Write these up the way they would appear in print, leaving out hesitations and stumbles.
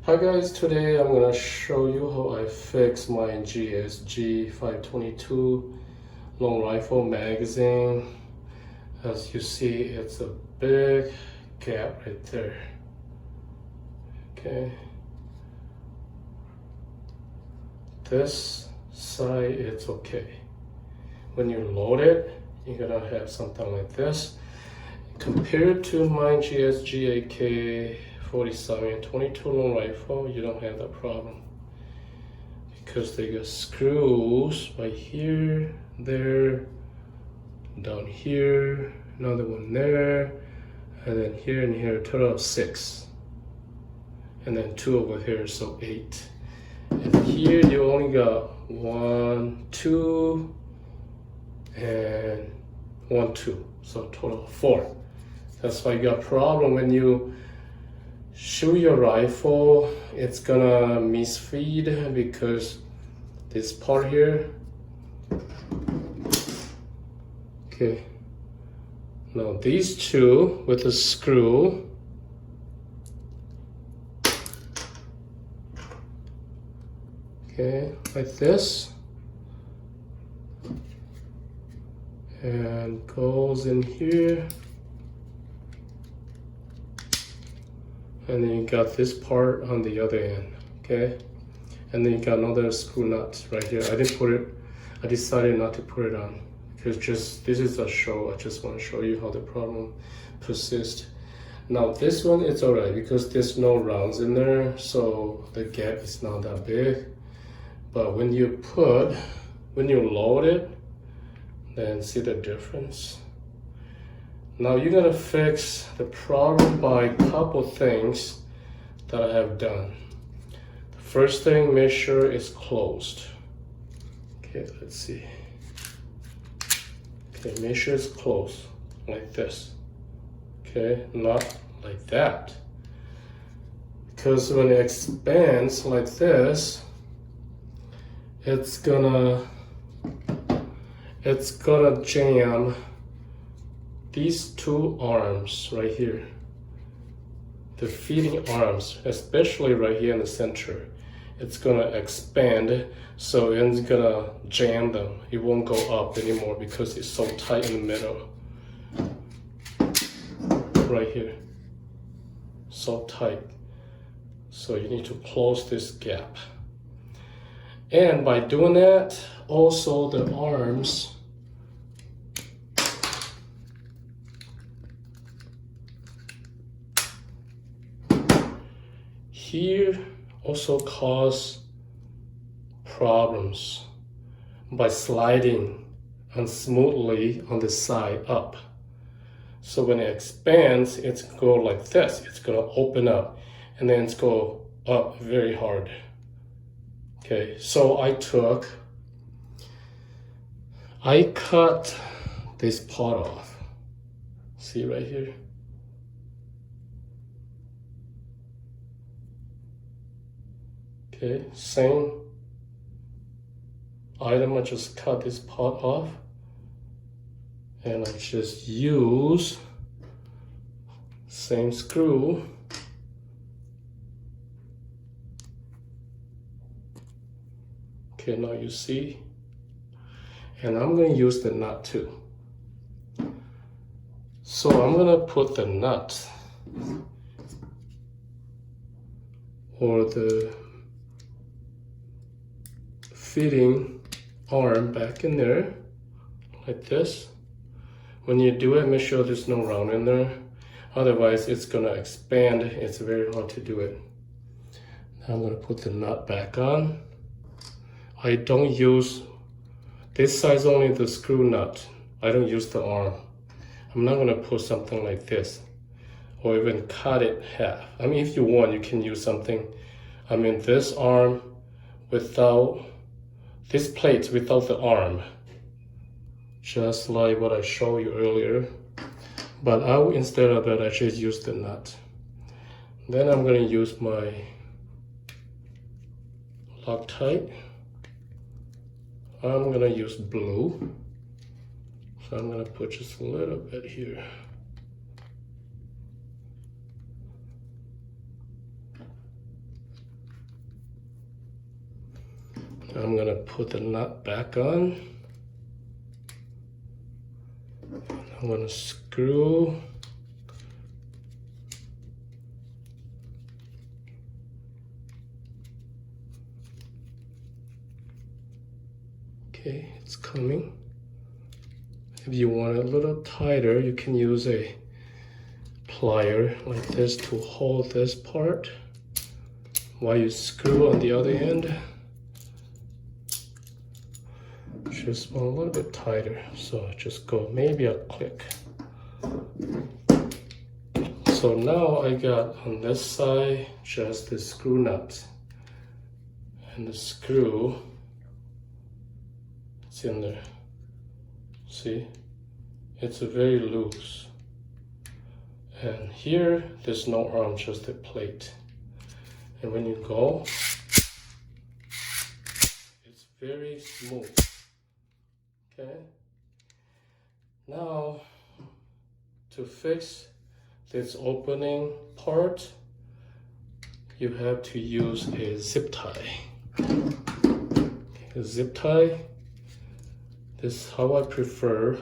Hi guys, today I'm gonna show you how I fix my GSG 522 long rifle magazine. As you see, it's a big gap right there. Okay. This side, it's okay. When you load it, you're gonna have something like this. Compared to my GSG AK-47 22 long rifle, you don't have that problem because they got screws right here, there, down here, another one there, and then here and here, total of 6, and then 2 over here, so 8. And here you only got 1, 2, and 1, 2, so total of 4. That's why you got a problem when you shoot your rifle. It's gonna misfeed because this part here. Okay. Now these two with a screw. Okay, like this. And goes in here. And then you got this part on the other end, okay? And then you got another screw nut right here. I decided not to put it on because this is a show. I just want to show you how the problem persists. Now this one, it's all right because there's no rounds in there, so the gap is not that big. But when you load it, then see the difference. Now you're gonna fix the problem by a couple things that I have done. The first thing, make sure it's closed. Okay, let's see. Okay, make sure it's closed like this. Okay, not like that. Because when it expands like this, it's gonna jam these two arms right here, the feeding arms, especially right here in the center. It's gonna expand, so it's gonna jam them. It won't go up anymore because it's so tight in the middle. Right here, so tight. So you need to close this gap. And by doing that, also the arms here also cause problems by sliding unsmoothly on the side up. So when it expands, it's go like this. It's gonna open up and then it's go up very hard. Okay, so I cut this part off. See right here? Okay, same item, I just cut this part off and I just use same screw okay, now you see, and I'm going to use the nut too. So I'm going to put the nut or the fitting arm back in there like this. When you do it, make sure there's no round in there, otherwise it's gonna expand. It's very hard to do it. Now I'm gonna put the nut back on. I don't use this size, only the screw nut. I don't use the arm. I'm not gonna put something like this or even cut it half. I mean, if you want, you can use something. I mean, this arm without this plate, without the arm, just like what I showed you earlier. But instead of that, I just use the nut. Then I'm going to use my Loctite. I'm going to use blue. So I'm going to put just a little bit here. I'm gonna put the nut back on. I'm gonna screw. Okay, it's coming. If you want it a little tighter, you can use a plier like this to hold this part while you screw on the other end. Just want a little bit tighter, so just go maybe a click. So now I got on this side just the screw nut, and the screw, it's in there. See, it's very loose. And here, there's no arm, just a plate. And when you go, it's very smooth. Okay. Now, to fix this opening part, you have to use a zip tie. A zip tie. This is how I prefer.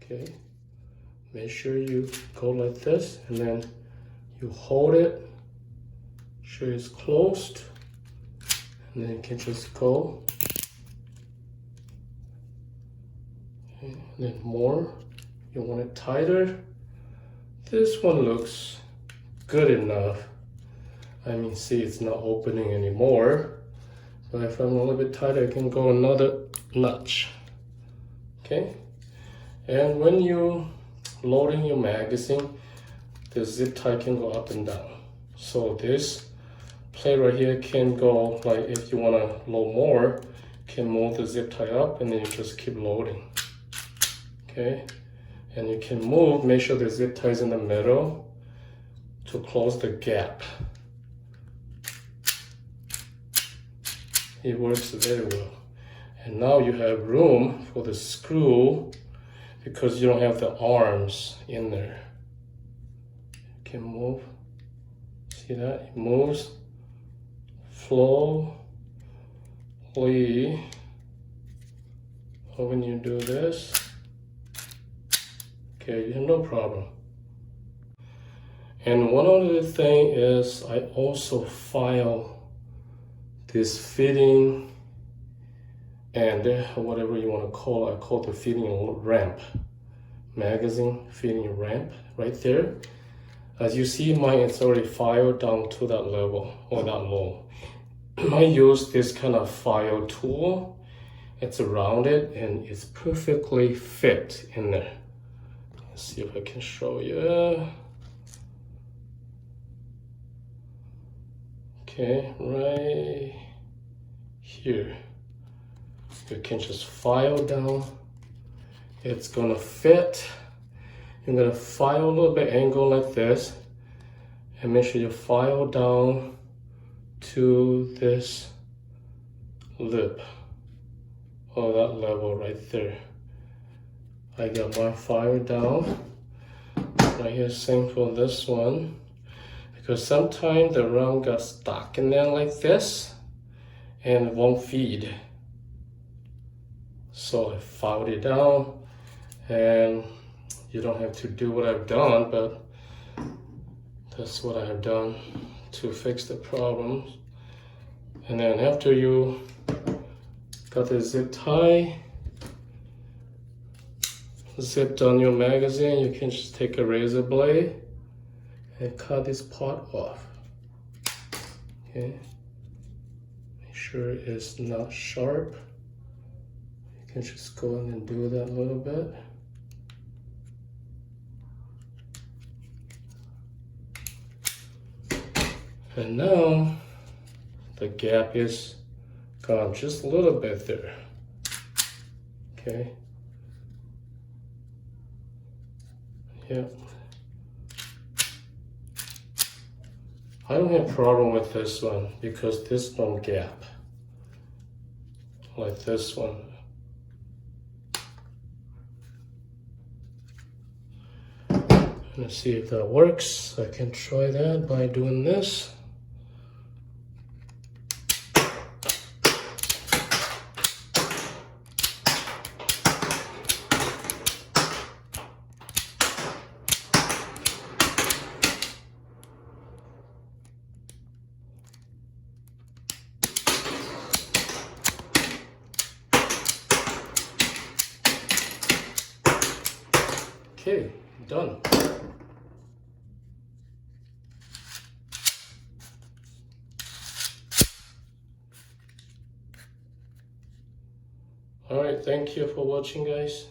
Okay, make sure you go like this, and then you hold it, sure it's closed, and then you can just go. Okay, and then more, you want it tighter. This one looks good enough. I mean, see, it's not opening anymore. But if I'm a little bit tighter, I can go another notch. Okay? And when you loading your magazine, the zip tie can go up and down. So this plate right here can go, like if you want to load more, can move the zip tie up, and then you just keep loading. Okay? And you can move, make sure the zip tie is in the middle to close the gap. It works very well. And now you have room for the screw because you don't have the arms in there. You can move. See that? It moves. Flow. When you do this, okay, you have no problem. And one other thing is I also file this fitting and whatever you want to call it. I call the fitting ramp, magazine fitting ramp right there. As you see, mine is already filed down to that level or that low. I use this kind of file tool. It's around it and it's perfectly fit in there. Let's see if I can show you. Okay, right here. You can just file down. It's gonna fit. You're gonna file a little bit angle like this and make sure you file down to this lip or that level right there. I got my file down. Right here, same for this one. Because sometimes the round got stuck in there like this and it won't feed. So I filed it down, and you don't have to do what I've done, but that's what I have done to fix the problems. And then after you got the zip tie zipped on your magazine, you can just take a razor blade and cut this part off. Okay, make sure it's not sharp. You can just go in and do that a little bit. And now the gap is gone just a little bit there. Okay. Yep. I don't have a problem with this one because this don't gap like this one. Let's see if that works. I can try that by doing this. Okay, done. All right, thank you for watching, guys.